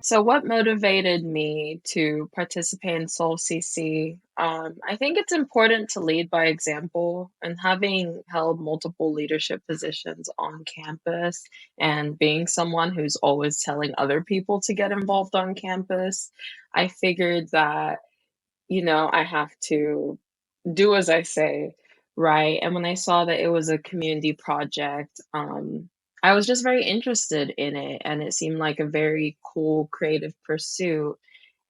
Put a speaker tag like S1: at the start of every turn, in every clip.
S1: So, what motivated me to participate in SolveCC? I think it's important to lead by example, and having held multiple leadership positions on campus and being someone who's always telling other people to get involved on campus, I figured that, I have to do as I say, right? And when I saw that it was a community project, I was just very interested in it, and it seemed like a very cool creative pursuit.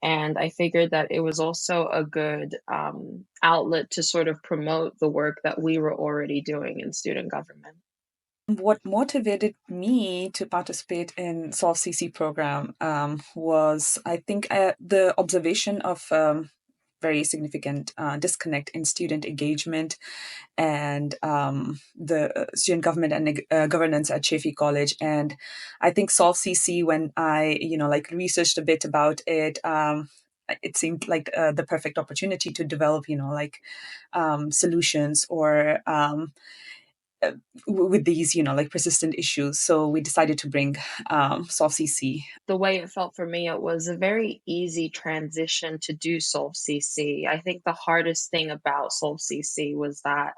S1: And I figured that it was also a good outlet to sort of promote the work that we were already doing in student government.
S2: What motivated me to participate in SolveCC program was, I think, the observation of very significant disconnect in student engagement and the student government and governance at Chaffey College. And I think SolveCC, when I, researched a bit about it, it seemed like the perfect opportunity to develop, solutions or with these, persistent issues. So we decided to bring SolveCC.
S1: The way it felt for me, it was a very easy transition to do SolveCC. I think the hardest thing about SolveCC was that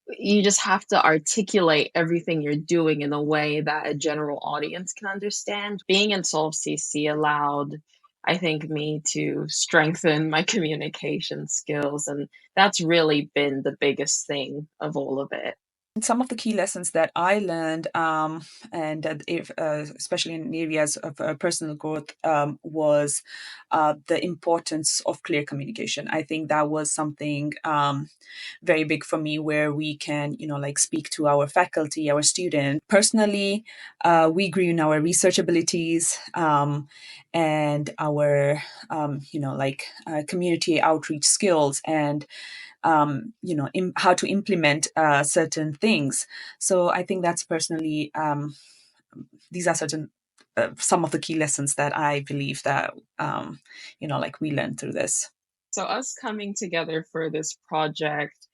S1: you just have to articulate everything you're doing in a way that a general audience can understand. Being in SolveCC allowed, I think, me to strengthen my communication skills, and that's really been the biggest thing of all of it.
S2: Some of the key lessons that I learned, and if, especially in areas of personal growth, was the importance of clear communication. I think that was something very big for me, where we can, speak to our faculty, our students. Personally, we grew in our research abilities and our, community outreach skills and how to implement certain things. So I think that's personally, these are certain some of the key lessons that I believe that we learned through this.
S1: So us coming together for this project,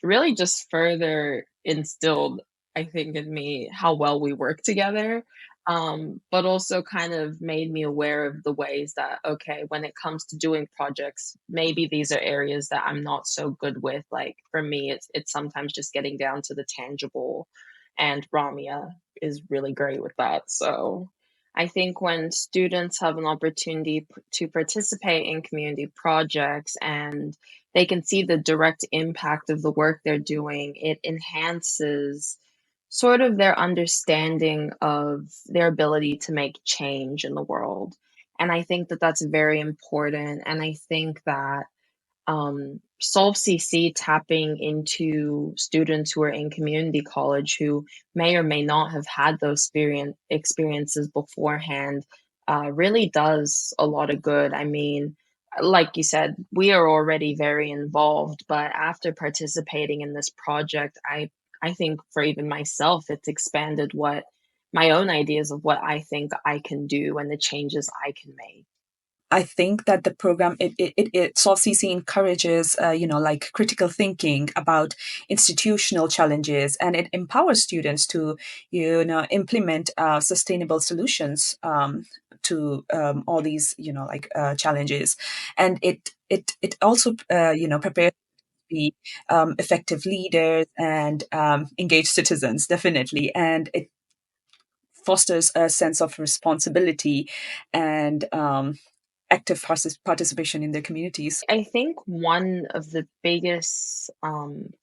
S1: really just further instilled, I think, in me how well we work together. But also kind of made me aware of the ways that, okay, when it comes to doing projects, maybe these are areas that I'm not so good with. Like for me, it's sometimes just getting down to the tangible, and Ramia is really great with that. So I think when students have an opportunity to participate in community projects and they can see the direct impact of the work they're doing, it enhances sort of their understanding of their ability to make change in the world. And I think that that's very important. And I think that SolveCC tapping into students who are in community college who may or may not have had those experiences beforehand really does a lot of good. I mean, like you said, we are already very involved, but after participating in this project, I think for even myself, it's expanded what my own ideas of what I think I can do and the changes I can make.
S2: I think that the program, it SolveCC encourages, critical thinking about institutional challenges, and it empowers students to, implement sustainable solutions to all these, challenges, and it also, prepares to be effective leaders and engaged citizens, definitely, and it fosters a sense of responsibility and active participation in their communities.
S1: I think one of the biggest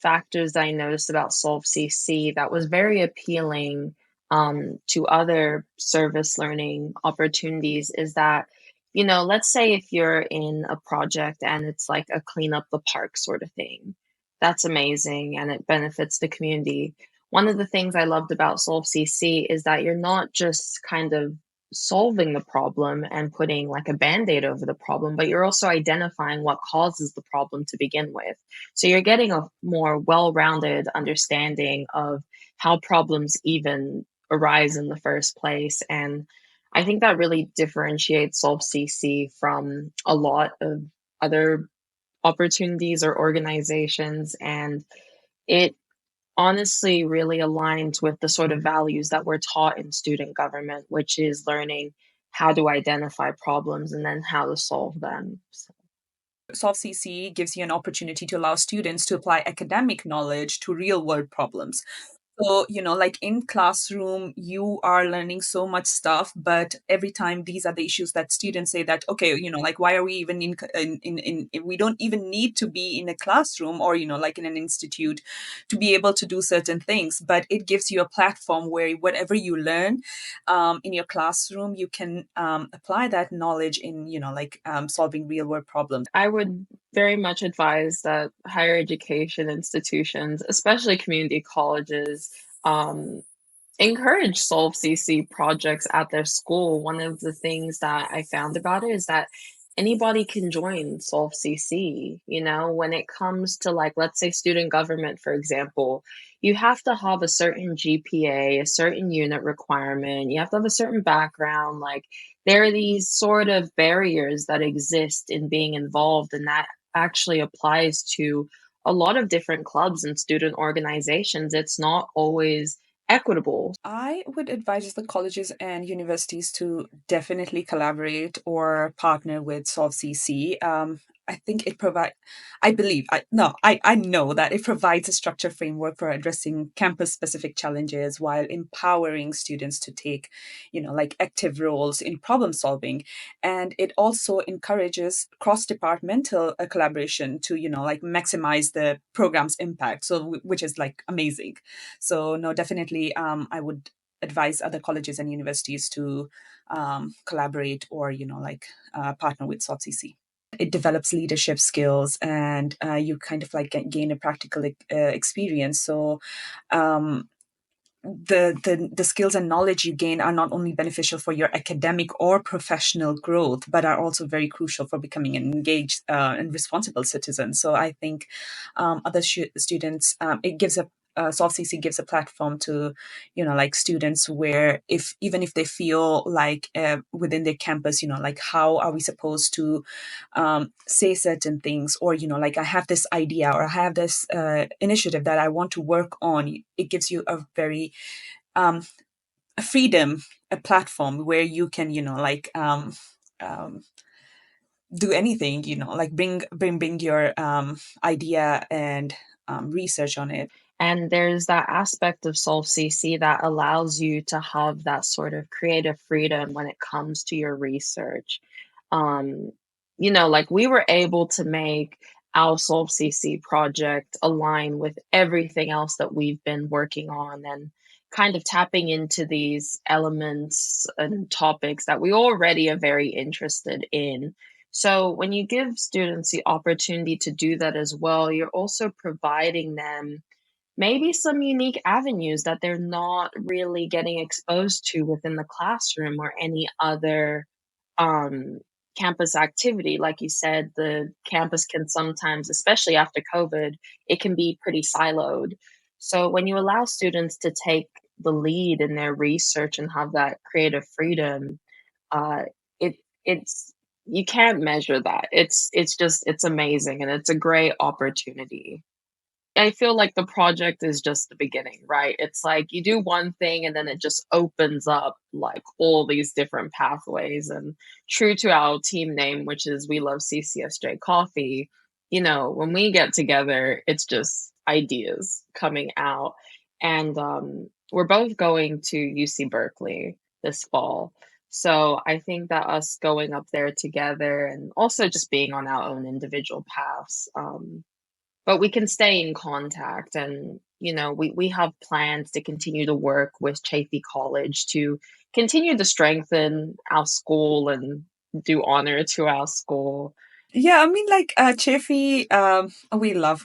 S1: factors that I noticed about SolveCC that was very appealing to other service learning opportunities is that, let's say if you're in a project and it's like a clean up the park sort of thing, that's amazing and it benefits the community. One of the things I loved about SolveCC is that you're not just kind of solving the problem and putting like a band-aid over the problem, but you're also identifying what causes the problem to begin with. So you're getting a more well-rounded understanding of how problems even arise in the first place. And I think that really differentiates SolveCC from a lot of other opportunities or organizations. And it honestly really aligns with the sort of values that we're taught in student government, which is learning how to identify problems and then how to solve them. So
S2: SolveCC gives you an opportunity to allow students to apply academic knowledge to real world problems. So, like in classroom, you are learning so much stuff, but every time these are the issues that students say that, okay, like why are we even we don't even need to be in a classroom or, like in an institute to be able to do certain things. But it gives you a platform where whatever you learn in your classroom, you can apply that knowledge in, like solving real world problems.
S1: I would very much advise that higher education institutions, especially community colleges, um, encourage SolveCC projects at their school. One of the things that I found about it is that anybody can join SolveCC. You know, when it comes to, like, let's say student government, for example, you have to have a certain GPA, a certain unit requirement, you have to have a certain background. Like, there are these sort of barriers that exist in being involved, and that actually applies to a lot of different clubs and student organizations. It's not always equitable.
S2: I would advise the colleges and universities to definitely collaborate or partner with SolveCC. I think it provide. I believe. I no. I know that it provides a structured framework for addressing campus-specific challenges while empowering students to take, like active roles in problem solving, and it also encourages cross-departmental collaboration to, like maximize the program's impact. So, which is like amazing. So no, definitely, I would advise other colleges and universities to collaborate or like partner with SolveCC. It develops leadership skills, and you kind of like gain a practical experience. So um, the skills and knowledge you gain are not only beneficial for your academic or professional growth, but are also very crucial for becoming an engaged and responsible citizen. So I think other students, it gives a SolveCC gives a platform to, like students where if even if they feel like within their campus, like how are we supposed to say certain things, or like I have this idea or I have this initiative that I want to work on. It gives you a very um, a freedom, a platform where you can, like um, do anything, like bring your idea and research on it.
S1: And there's that aspect of SolveCC that allows you to have that sort of creative freedom when it comes to your research. Um, you know, like we were able to make our SolveCC project align with everything else that we've been working on and kind of tapping into these elements and topics that we already are very interested in. So when you give students the opportunity to do that as well, you're also providing them maybe some unique avenues that they're not really getting exposed to within the classroom or any other um, campus activity. Like you said, the campus can sometimes, especially after COVID, it can be pretty siloed. So when you allow students to take the lead in their research and have that creative freedom, uh, it it's you can't measure that. It's amazing and it's a great opportunity. I feel like the project is just the beginning, right? It's like you do one thing and then it just opens up like all these different pathways. And true to our team name, which is We Love CCSJ Coffee, you know, when we get together, it's just ideas coming out. And we're both going to UC Berkeley this fall. So I think that us going up there together and also just being on our own individual paths, but we can stay in contact and, you know, we have plans to continue to work with Chaffey College to continue to strengthen our school and do honor to our school.
S2: Yeah, I mean, like Chaffey,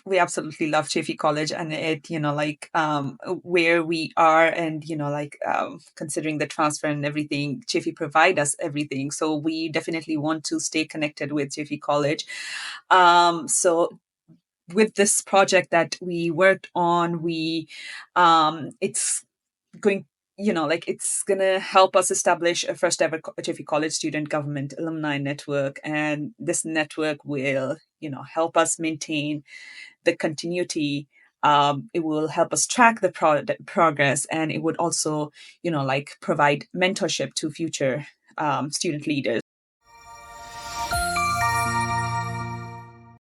S2: we absolutely love Chaffey College, and it, like where we are, and like considering the transfer and everything, Chaffey provide us everything, so we definitely want to stay connected with Chaffey College. So with this project that we worked on, it's going like it's gonna help us establish a first ever Chaffey College student government alumni network, and this network will help us maintain the continuity. It will help us track the progress, and it would also like provide mentorship to future student leaders.